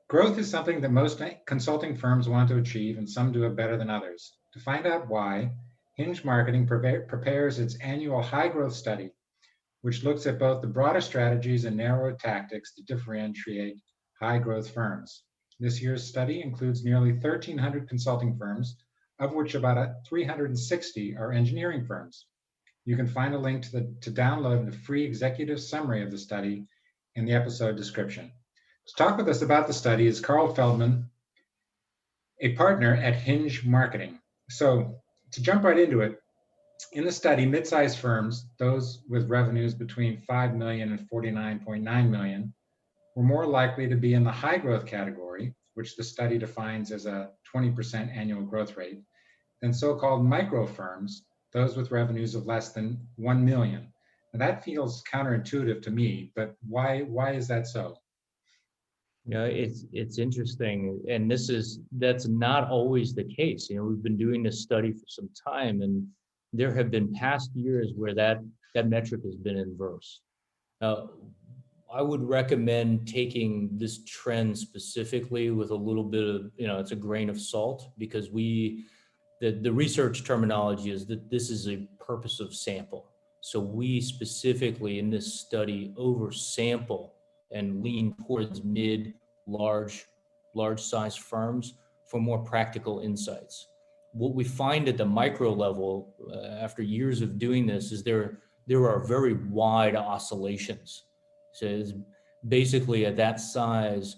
Growth is something that most consulting firms want to achieve, and some do it better than others. To find out why, Hinge Marketing prepares its annual high growth study, which looks at both the broader strategies and narrower tactics to differentiate high growth firms. This year's study includes nearly 1,300 consulting firms, of which about 360 are engineering firms. You can find a link to download the free executive summary of the study in the episode description. To talk with us about the study is Karl Feldman, a partner at Hinge Marketing. So, to jump right into it, in the study, mid-sized firms, those with revenues between 5 million and 49.9 million, were more likely to be in the high growth category, which the study defines as a 20% annual growth rate, than so-called micro firms, those with revenues of less than 1 million. Now, that feels counterintuitive to me, but why is that so? It's interesting, and that's not always the case. We've been doing this study for some time, and there have been past years where that metric has been inverse. Now, I would recommend taking this trend specifically with a little bit of, it's a grain of salt, because the research terminology is that this is a purposive sample. So we specifically in this study oversample and lean towards large, large size firms for more practical insights. What we find at the micro level, after years of doing this, is there are very wide oscillations. So it's basically at that size,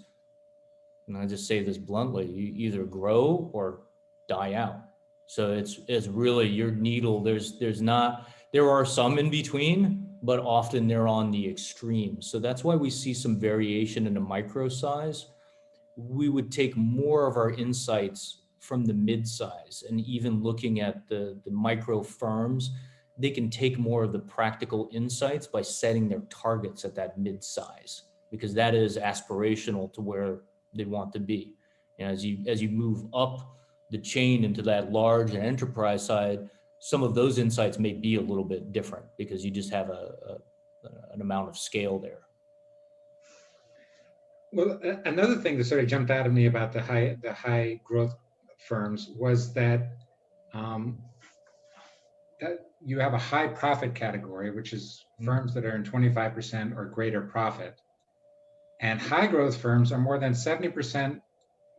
and I just say this bluntly, you either grow or die out. So it's really your needle. There are some in between, but often they're on the extremes. So that's why we see some variation in the micro size. We would take more of our insights from the mid size, and even looking at the micro firms, they can take more of the practical insights by setting their targets at that mid size, because that is aspirational to where they want to be. And as you move up the chain into that large and enterprise side, some of those insights may be a little bit different because you just have an amount of scale there. Well, another thing that sort of jumped out at me about the high growth firms was um, that you have a high profit category, which is firms that are in 25% or greater profit, and high growth firms are more than 70%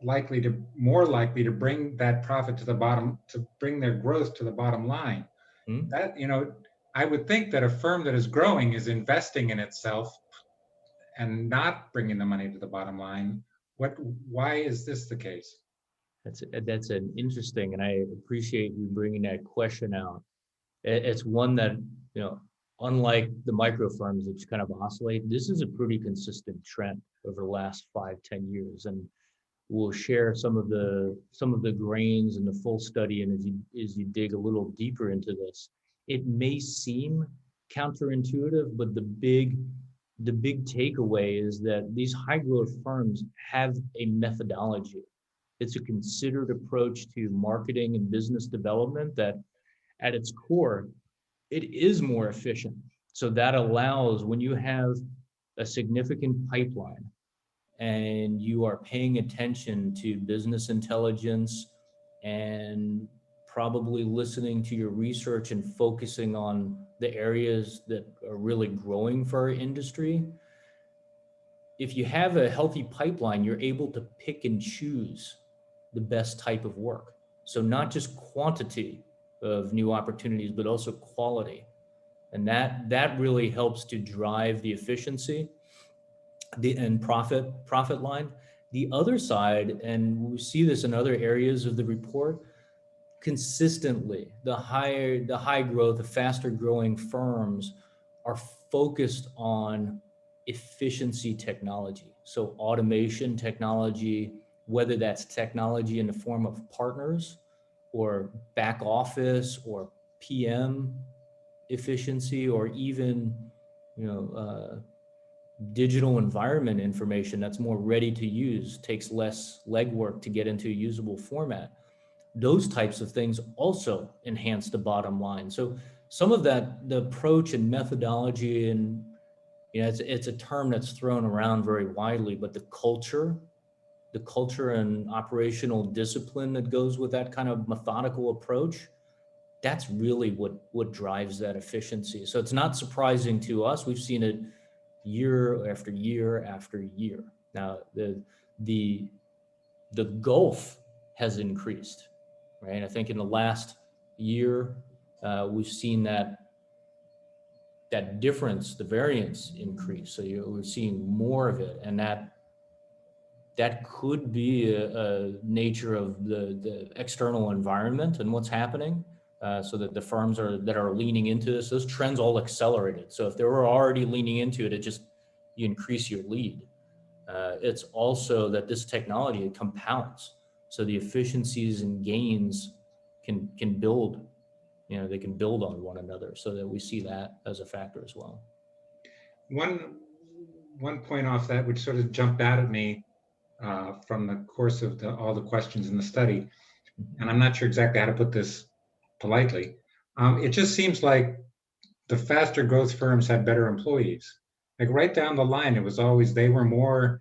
more likely to bring that profit to the bottom, to bring their growth to the bottom line. That, I would think that a firm that is growing is investing in itself and not bringing the money to the bottom line. Why is this the case? That's an interesting, and I appreciate you bringing that question out. It's one that, unlike the micro firms which kind of oscillate, this is a pretty consistent trend over the last 5-10 years. And we'll share some of the grains in the full study. And as you dig a little deeper into this, it may seem counterintuitive, but the big takeaway is that these high growth firms have a methodology. It's a considered approach to marketing and business development that at its core, it is more efficient. So that allows, when you have a significant pipeline and you are paying attention to business intelligence and probably listening to your research and focusing on the areas that are really growing for our industry, if you have a healthy pipeline, you're able to pick and choose the best type of work. So not just quantity of new opportunities, but also quality. And that really helps to drive the efficiency and profit line. The other side, and we see this in other areas of the report, consistently, the high growth, the faster growing firms are focused on efficiency technology. So automation technology, whether that's technology in the form of partners or back office or PM efficiency, or even, digital environment information that's more ready to use, takes less legwork to get into a usable format. Those types of things also enhance the bottom line. So some of that, the approach and methodology, and it's a term that's thrown around very widely, but the culture the culture and operational discipline that goes with that kind of methodical approach, that's really what drives that efficiency. So it's not surprising to us. We've seen it year after year after year. Now the gulf has increased, right? I think in the last year, we've seen that difference, the variance increase. So we're seeing more of it, and that could be a nature of the external environment and what's happening. So that the firms that are leaning into this, those trends all accelerated. So if they were already leaning into it, you increase your lead. It's also that this technology, it compounds. So the efficiencies and gains can build, they can build on one another, so that we see that as a factor as well. One point off that which sort of jumped out at me from the course of all the questions in the study, and I'm not sure exactly how to put this politely. It just seems like the faster growth firms had better employees. Like right down the line, it was always they were more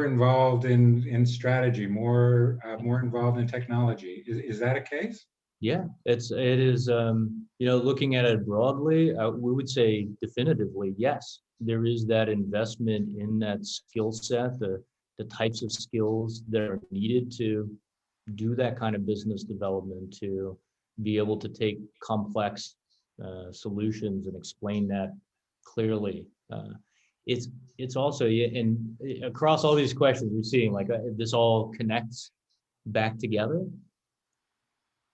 involved in strategy, more involved in technology. Is that a case? Yeah, it is. Looking at it broadly, we would say definitively yes. There is that investment in that skill set, the types of skills that are needed to do that kind of business development, to be able to take complex solutions and explain that clearly. It's also, and across all these questions, we're seeing like this all connects back together.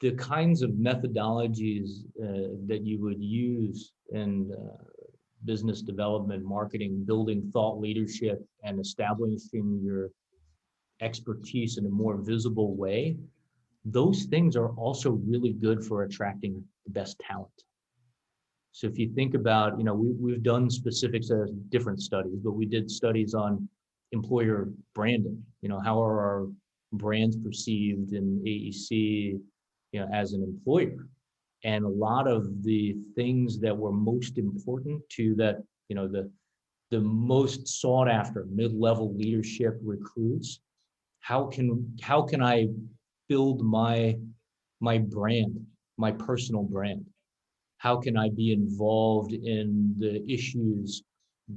The kinds of methodologies that you would use in business development, marketing, building thought leadership, and establishing your expertise in a more visible way, those things are also really good for attracting the best talent. So if you think about, we've done specific different studies, but we did studies on employer branding. How are our brands perceived in AEC, as an employer? And a lot of the things that were most important to that, the most sought after mid-level leadership recruits, how can I build my brand, my personal brand? How can I be involved in the issues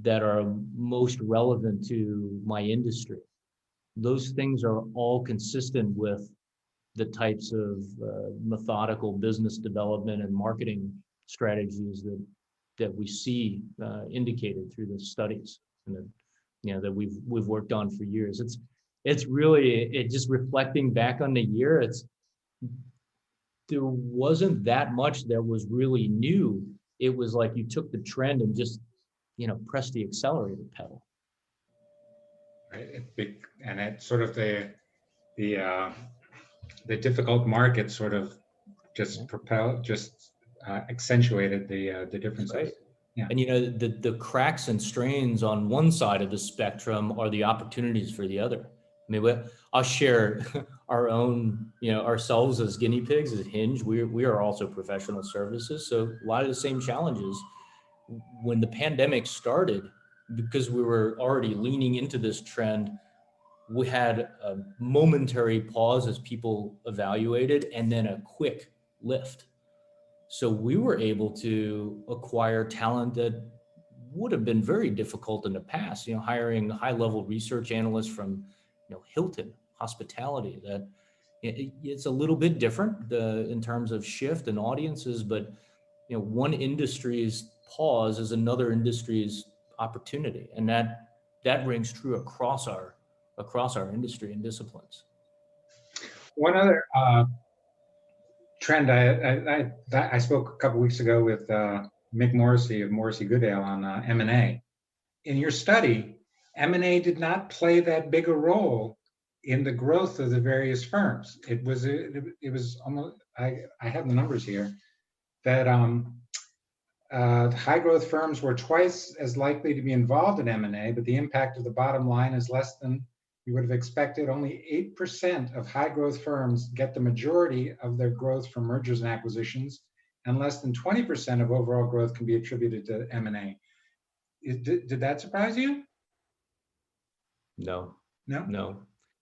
that are most relevant to my industry? Those things are all consistent with the types of methodical business development and marketing strategies that we see indicated through the studies and that we've worked on for years. It's really just reflecting back on the year. There wasn't that much that was really new. It was like you took the trend and just pressed the accelerator pedal. Right. And it sort of the difficult market sort of just accentuated the differences. Right. Yeah. And the cracks and strains on one side of the spectrum are the opportunities for the other. I mean, I'll share our own, ourselves as guinea pigs at Hinge. We are also professional services, so a lot of the same challenges. When the pandemic started, because we were already leaning into this trend, we had a momentary pause as people evaluated, and then a quick lift. So we were able to acquire talent that would have been very difficult in the past, hiring high-level research analysts from, Hilton Hospitality. That it's a little bit different in terms of shift and audiences, but one industry's pause is another industry's opportunity, and that rings true across our industry and disciplines. One other trend, I spoke a couple weeks ago with Mick Morrissey of Morrissey Goodale on M&A. In your study, M&A did not play that big a role in the growth of the various firms. It was almost, I have the numbers here, that high growth firms were twice as likely to be involved in M&A, but the impact of the bottom line is less than you would have expected. Only 8% of high growth firms get the majority of their growth from mergers and acquisitions, and less than 20% of overall growth can be attributed to M&A. Did that surprise you? No.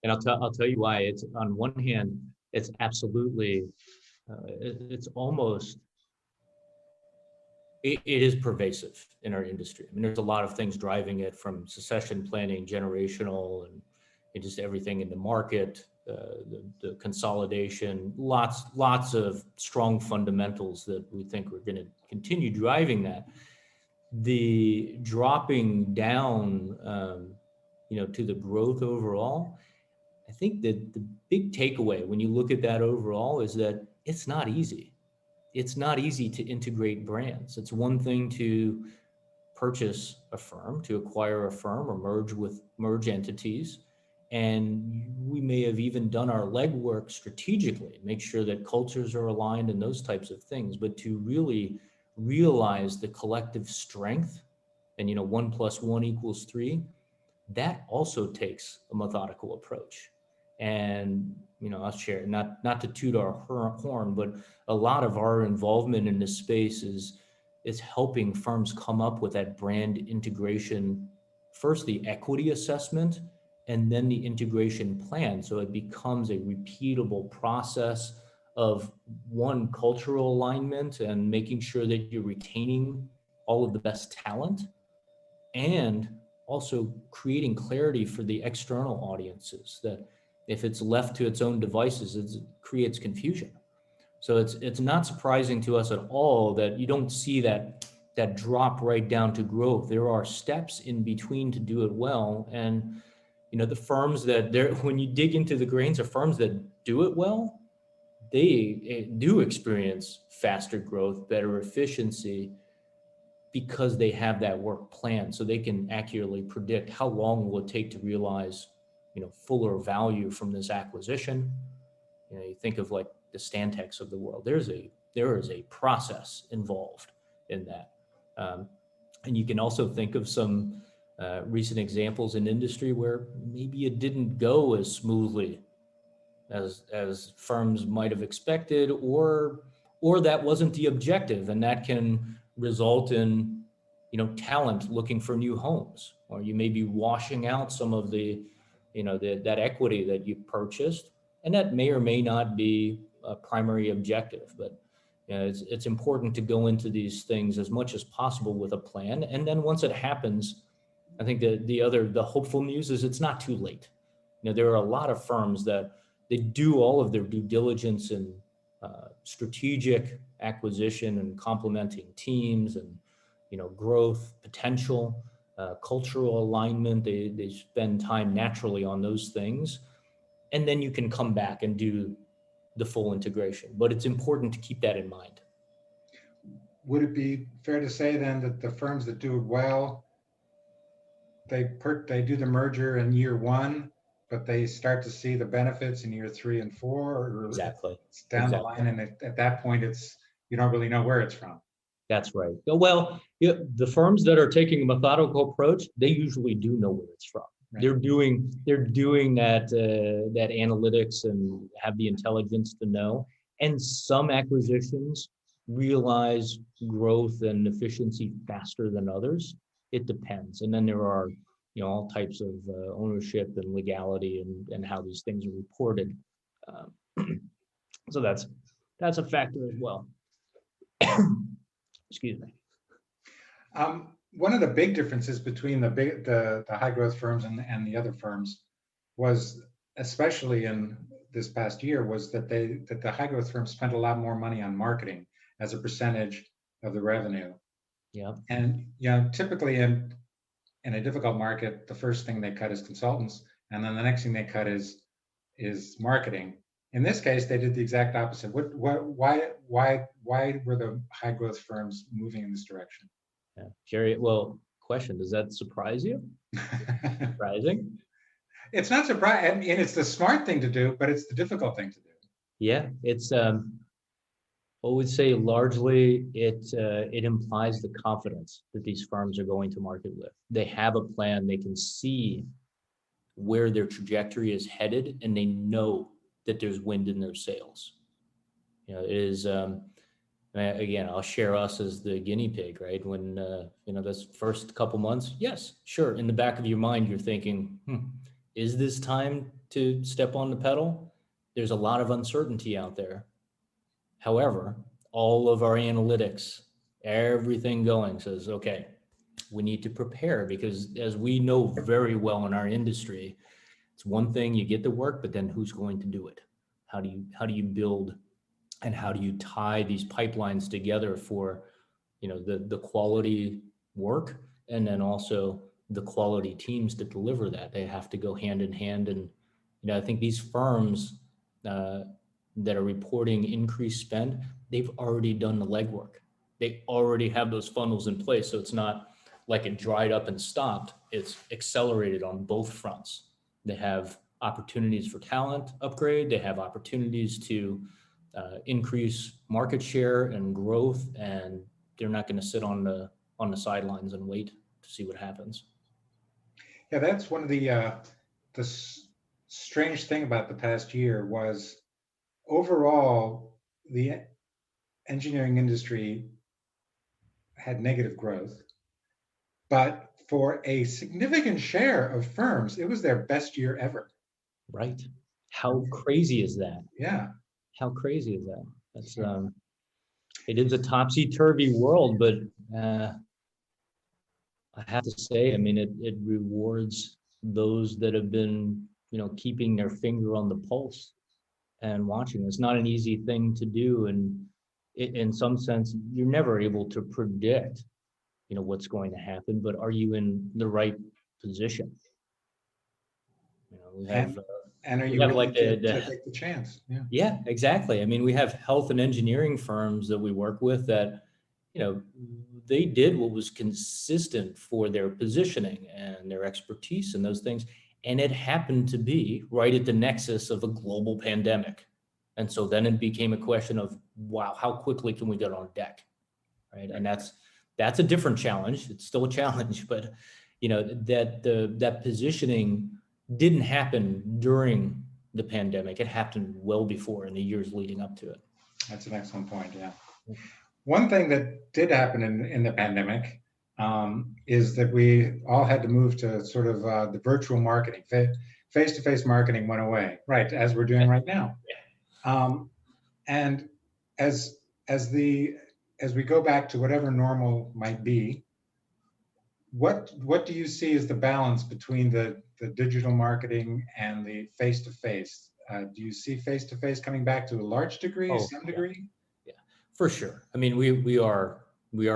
And I'll tell you why. It's on one hand, it's absolutely, it's almost, it is pervasive in our industry. I mean, there's a lot of things driving it, from succession planning, generational, and just everything in the market, the consolidation, lots of strong fundamentals that we think are going to continue driving that. The dropping down, to the growth overall, I think that the big takeaway when you look at that overall is that it's not easy. It's not easy to integrate brands. It's one thing to purchase a firm, to acquire a firm, or merge entities. And we may have even done our legwork strategically, make sure that cultures are aligned and those types of things. But to really realize the collective strength, and 1 + 1 = 3, that also takes a methodical approach. And I'll share, not to toot our horn, but a lot of our involvement in this space is helping firms come up with that brand integration, first the equity assessment, and then the integration plan, so it becomes a repeatable process of, one, cultural alignment and making sure that you're retaining all of the best talent, and also creating clarity for the external audiences, that if it's left to its own devices, it creates confusion. So it's not surprising to us at all that you don't see that drop right down to growth. There are steps in between to do it well. And the firms when you dig into the grains of firms that do it well, they do experience faster growth, better efficiency, because they have that work planned, so they can accurately predict how long will it take to realize fuller value from this acquisition. You think of like the Stantec's of the world. There is a process involved in that. And you can also think of some recent examples in industry where maybe it didn't go as smoothly as firms might have expected, or that wasn't the objective, and that can result in talent looking for new homes, or you may be washing out some of that equity that you purchased, and that may or may not be a primary objective. But it's important to go into these things as much as possible with a plan, and then once it happens, I think that the hopeful news is it's not too late. There are a lot of firms that they do all of their due diligence and strategic acquisition and complementing teams, and growth potential, cultural alignment. They spend time naturally on those things, and then you can come back and do the full integration. But it's important to keep that in mind. Would it be fair to say then that the firms that do it well, they do the merger in year 1, but they start to see the benefits in year 3 and 4, or Exactly. it's down the line, and at that point you don't really know where it's from? That's right. Well, the firms that are taking a methodical approach, they usually do know where it's from. Right. They're doing that analytics and have the intelligence to know. And some acquisitions realize growth and efficiency faster than others. It depends. And then there are all types of ownership and legality and how these things are reported. So that's a factor as well. Excuse me. One of the big differences between the high growth firms and the other firms was, especially in this past year, was that the high growth firms spent a lot more money on marketing as a percentage of the revenue. Yeah. And typically in a difficult market, the first thing they cut is consultants, and then the next thing they cut is marketing. In this case, they did the exact opposite. Why were the high growth firms moving in this direction? Yeah. Jerry, well, question, does that surprise you? Surprising? It's not surprising. I mean, it's the smart thing to do, but it's the difficult thing to do. Yeah, it's I would say largely it implies the confidence that these firms are going to market with. They have a plan, they can see where their trajectory is headed, and they know that there's wind in their sails. It is again, I'll share us as the guinea pig, right? When those first couple months, yes, sure, in the back of your mind you're thinking, is this time to step on the pedal. There's a lot of uncertainty out there. However, all of our analytics, everything going says, okay, we need to prepare, because as we know very well in our industry, it's one thing you get the work, but then who's going to do it? How do you build and how do you tie these pipelines together for, the quality work, and then also the quality teams to deliver that? They have to go hand in hand. And I think these firms that are reporting increased spend, they've already done the legwork. They already have those funnels in place, so it's not like it dried up and stopped. It's accelerated on both fronts. They have opportunities for talent upgrade. They have opportunities to increase market share and growth, and they're not going to sit on the sidelines and wait to see what happens. Yeah, that's one of the strange thing about the past year was overall the engineering industry had negative growth, but for a significant share of firms, it was their best year ever. Right. How crazy is that? Yeah. How crazy is that? That's it is a topsy-turvy world, but I have to say, I mean, it rewards those that have been, keeping their finger on the pulse and watching. It's not an easy thing to do, and in some sense, you're never able to predict, what's going to happen. But are you in the right position? We have and are we you have willing like to take the chance? Yeah. Yeah, exactly. I mean, we have health and engineering firms that we work with that, they did what was consistent for their positioning and their expertise and those things. And it happened to be right at the nexus of a global pandemic. And so then it became a question of, wow, how quickly can we get on deck? Right. And that's a different challenge. It's still a challenge, but that positioning didn't happen during the pandemic. It happened well before, in the years leading up to it. That's an excellent point. Yeah. One thing that did happen in the pandemic is that we all had to move to sort of the virtual marketing. Face-to-face marketing went away, right, as we're doing right now. And as we go back to whatever normal might be, what do you see as the balance between the digital marketing and the face-to-face? Do you see face-to-face coming back to a large degree, some degree? Yeah, for sure. I mean, we are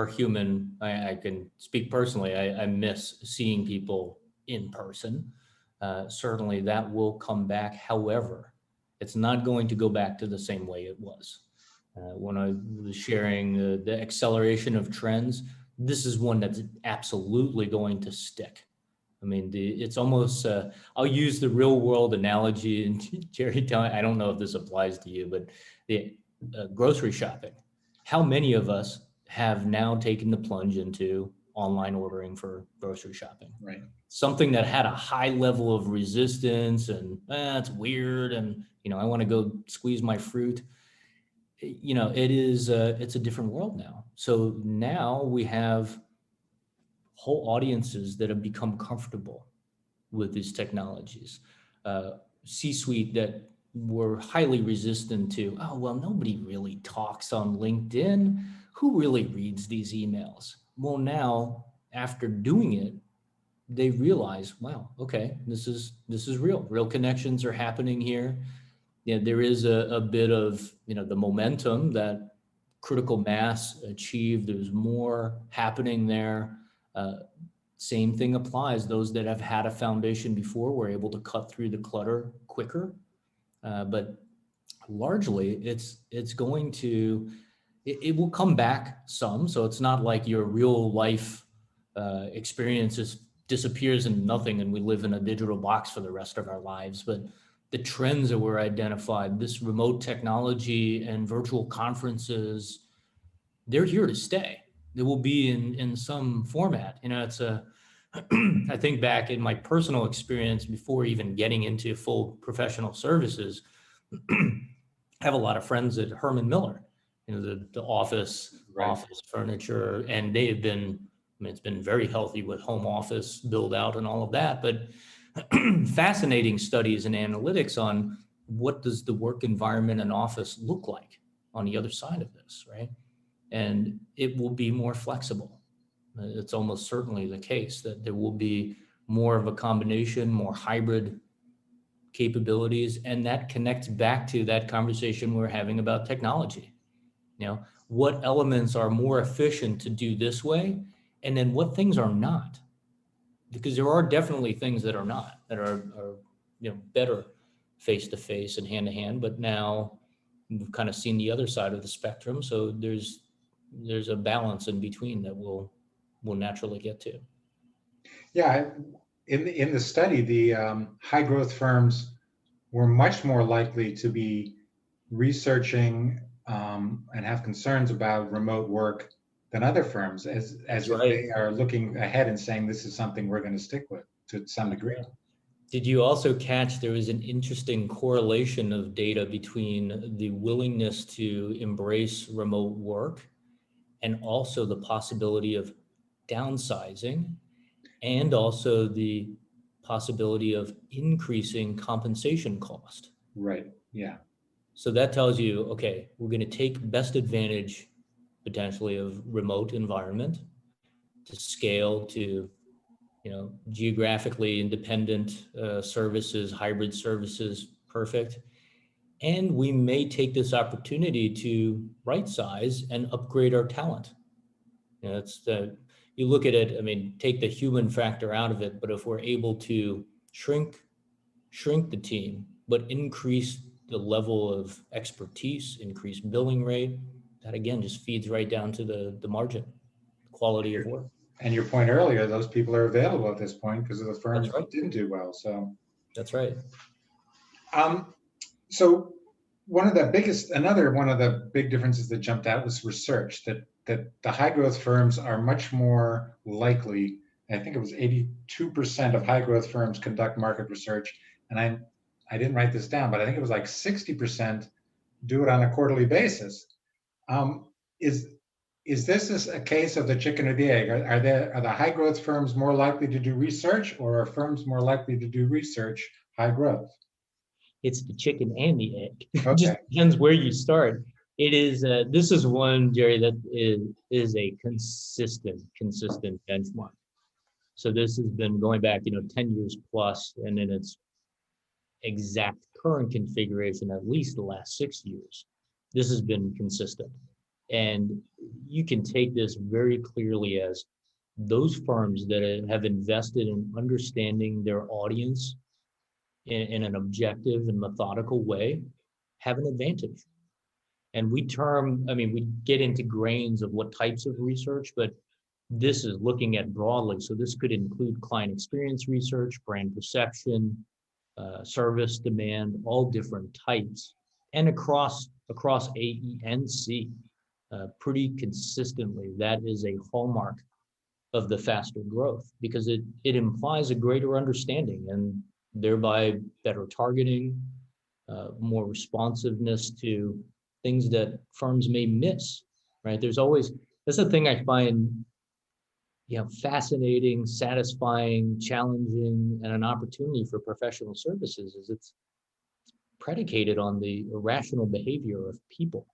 human. I can speak personally. I miss seeing people in person. Certainly that will come back. However, it's not going to go back to the same way it was. When I was sharing the acceleration of trends, this is one that's absolutely going to stick. I mean, it's almost, I'll use the real world analogy, and Jerry, I don't know if this applies to you, but the grocery shopping. How many of us have now taken the plunge into online ordering for grocery shopping? Right. Something that had a high level of resistance and it's weird, and I want to go squeeze my fruit. It's a different world now. So now we have whole audiences that have become comfortable with these technologies. C-suite that were highly resistant to, oh, well, nobody really talks on LinkedIn. Who really reads these emails? Well, now, after doing it, they realize, wow, okay, this is real. Real connections are happening here. Yeah, there is a bit of, the momentum that critical mass achieved. There's more happening there. Same thing applies. Those that have had a foundation before were able to cut through the clutter quicker. But largely, it's going to, it will come back some. So it's not like your real life experiences disappears into nothing and we live in a digital box for the rest of our lives. But the trends that were identified, this remote technology and virtual conferences, they're here to stay. They will be in some format. It's I think back in my personal experience before even getting into full professional services, I have a lot of friends at Herman Miller, the office furniture, and they have been, I mean, it's been very healthy with home office build out and all of that. But fascinating studies and analytics on what does the work environment and office look like on the other side of this, right? And it will be more flexible. It's almost certainly the case that there will be more of a combination, more hybrid capabilities, and that connects back to that conversation we're having about technology. What elements are more efficient to do this way, and then what things are not, because there are definitely things that are not, that are better face to face and hand to hand, but now we've kind of seen the other side of the spectrum, so there's a balance in between that we'll naturally get to. Yeah, in the study, the high growth firms were much more likely to be researching and have concerns about remote work than other firms, as if Right. they are looking ahead and saying this is something we're going to stick with to some degree. Did you also catch there was an interesting correlation of data between the willingness to embrace remote work and also the possibility of downsizing, and also the possibility of increasing compensation cost? Right. Yeah. So that tells you, okay, we're going to take best advantage potentially of remote environment to scale to geographically independent services, hybrid services, perfect. And we may take this opportunity to right size and upgrade our talent. You look at it, I mean, take the human factor out of it, but if we're able to shrink the team, but increase the level of expertise, increase billing rate, that again just feeds right down to the margin, quality of work. And your point earlier, those people are available at this point because of the firms That's right. that didn't do well. So, That's right. um, so another one of the big differences that jumped out was research, that the high growth firms are much more likely. I think it was 82% of high growth firms conduct market research. And I didn't write this down, but I think it was like 60% do it on a quarterly basis. Um, is is this a case of the chicken or the egg? Are the high growth firms more likely to do research, or are firms more likely to do research high growth? It's the chicken and the egg. It just Okay. depends where you start. It is, this is one, Jerry, that is a consistent benchmark. So this has been going back, 10 years plus, and in its exact current configuration, at least the last 6 years, this has been consistent. And you can take this very clearly as those firms that have invested in understanding their audience in an objective and methodical way have an advantage. And we get into grains of what types of research, but this is looking at broadly. So this could include client experience research, brand perception, service demand, all different types, and across A, E, and C, pretty consistently. That is a hallmark of the faster growth because it implies a greater understanding and thereby better targeting, more responsiveness to things that firms may miss, right? That's the thing I find fascinating, satisfying, challenging, and an opportunity for professional services is it's predicated on the irrational behavior of people.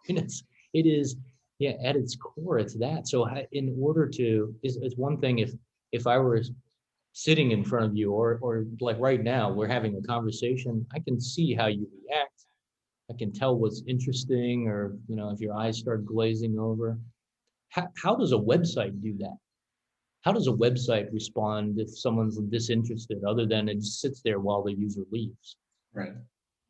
I mean, it is, yeah, at its core, it's that. So in order to, it's one thing if I were sitting in front of you or like right now, we're having a conversation, I can see how you react. I can tell what's interesting or, if your eyes start glazing over. How does a website do that? How does a website respond if someone's disinterested other than it just sits there while the user leaves? Right.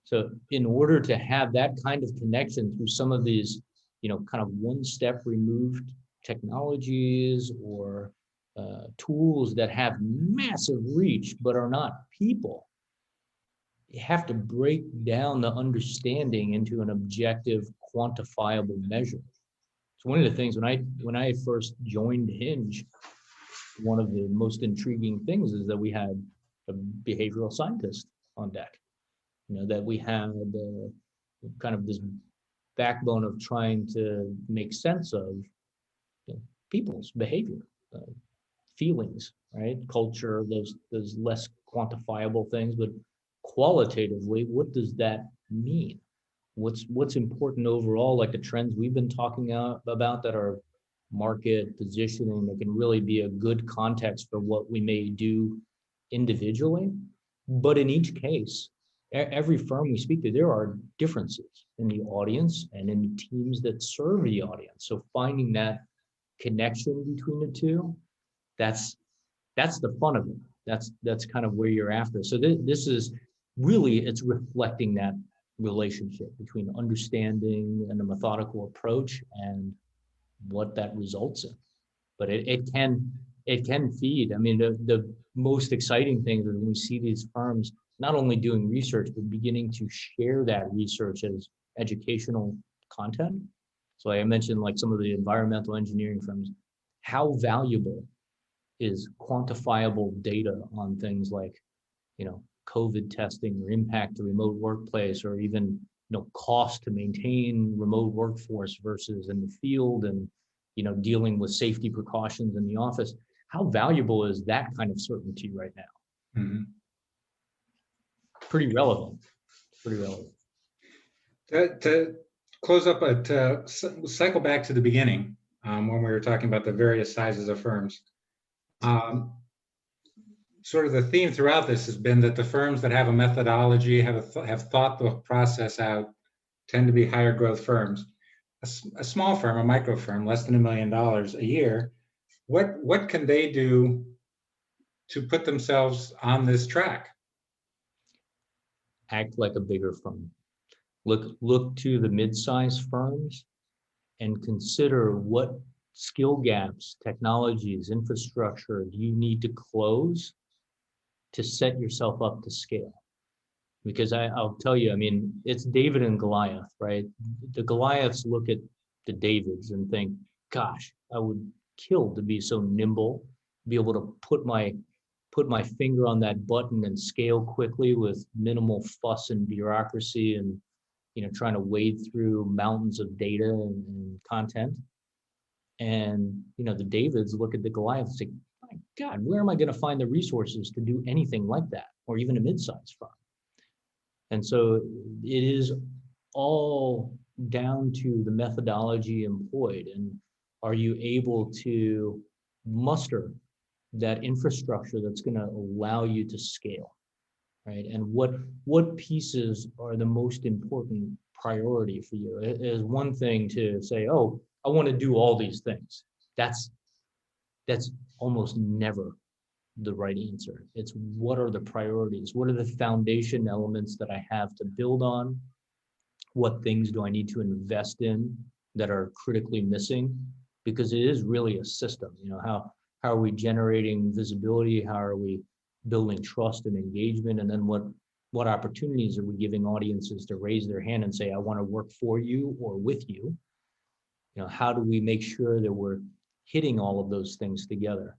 So in order to have that kind of connection through some of these, kind of one step removed technologies or tools that have massive reach but are not people, you have to break down the understanding into an objective, quantifiable measure. So one of the things when I first joined Hinge, one of the most intriguing things is that we had a behavioral scientist on deck. That we had kind of this backbone of trying to make sense of people's behavior, feelings, right? Culture, those less quantifiable things, but qualitatively, what does that mean? What's important overall, like the trends we've been talking about that are market positioning, that can really be a good context for what we may do individually. But in each case, every firm we speak to, there are differences in the audience and in the teams that serve the audience. So finding that connection between the two, that's the fun of it. That's kind of where you're after. So this is really, it's reflecting that relationship between understanding and a methodical approach and what that results in. But it can feed. I mean, the most exciting thing is when we see these firms not only doing research, but beginning to share that research as educational content. So I mentioned like some of the environmental engineering firms. How valuable is quantifiable data on things like, COVID testing or impact to remote workplace, or even, cost to maintain remote workforce versus in the field, and, dealing with safety precautions in the office. How valuable is that kind of certainty right now? Mm-hmm. Pretty relevant. Pretty relevant. To close up, to cycle back to the beginning, when we were talking about the various sizes of firms. Sort of the theme throughout this has been that the firms that have a methodology, have thought the process out, tend to be higher growth firms. A small firm, a micro firm, less than $1 million a year, what can they do to put themselves on this track? Act like a bigger firm. Look to the mid-sized firms and consider what skill gaps, technologies, infrastructure do you need to close to set yourself up to scale. Because I'll tell you, I mean, it's David and Goliath, right? The Goliaths look at the Davids and think, gosh, I would kill to be so nimble, be able to put my finger on that button and scale quickly with minimal fuss and bureaucracy, and trying to wade through mountains of data and content. And the Davids look at the Goliaths and say, my God, where am I going to find the resources to do anything like that, or even a mid-sized firm? And so it is all down to the methodology employed, and are you able to muster that infrastructure that's going to allow you to scale, right? And what pieces are the most important priority for you? It is one thing to say, oh, I want to do all these things. That's almost never the right answer. It's what are the priorities? What are the foundation elements that I have to build on? What things do I need to invest in that are critically missing? Because it is really a system. How are we generating visibility? How are we building trust and engagement? And then what opportunities are we giving audiences to raise their hand and say, I want to work for you or with you? How do we make sure that we're hitting all of those things together?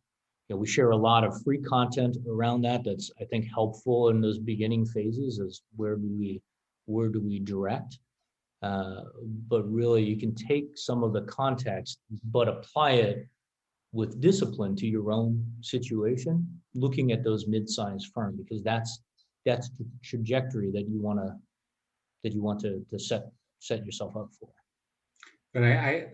We share a lot of free content around that. That's, I think, helpful in those beginning phases. Is where do we direct? But really, you can take some of the context, but apply it with discipline to your own situation. Looking at those mid-sized firms, because that's the trajectory that you want to set yourself up for. But I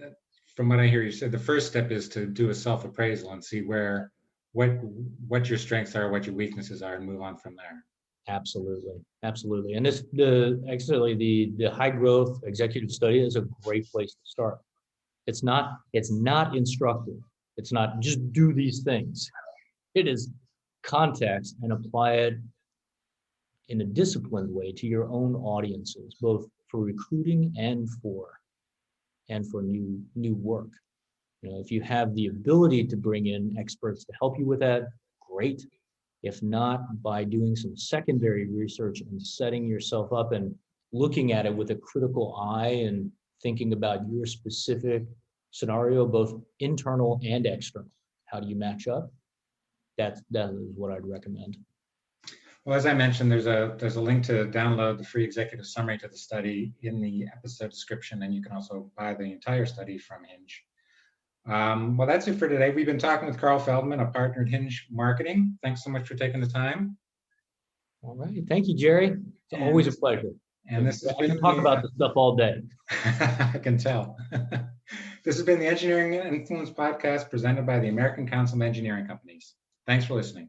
from what I hear you said, the first step is to do a self-appraisal and see what your strengths are, what your weaknesses are, and move on from there. Absolutely. And the high growth executive study is a great place to start. It's not instructive. It's not just do these things. It is context, and apply it in a disciplined way to your own audiences, both for recruiting and for new work. If you have the ability to bring in experts to help you with that, great. If not, by doing some secondary research and setting yourself up and looking at it with a critical eye and thinking about your specific scenario, both internal and external. How do you match up? That is what I'd recommend. Well, as I mentioned, there's a link to download the free executive summary to the study in the episode description, and you can also buy the entire study from Hinge. Well, that's it for today. We've been talking with Karl Feldman, a partner at Hinge Marketing. Thanks so much for taking the time. All right. Thank you, Jerry. It's And always a this, pleasure. and this has I can been talk about this stuff all day. I can tell. This has been the Engineering Influence Podcast presented by the American Council of Engineering Companies. Thanks for listening.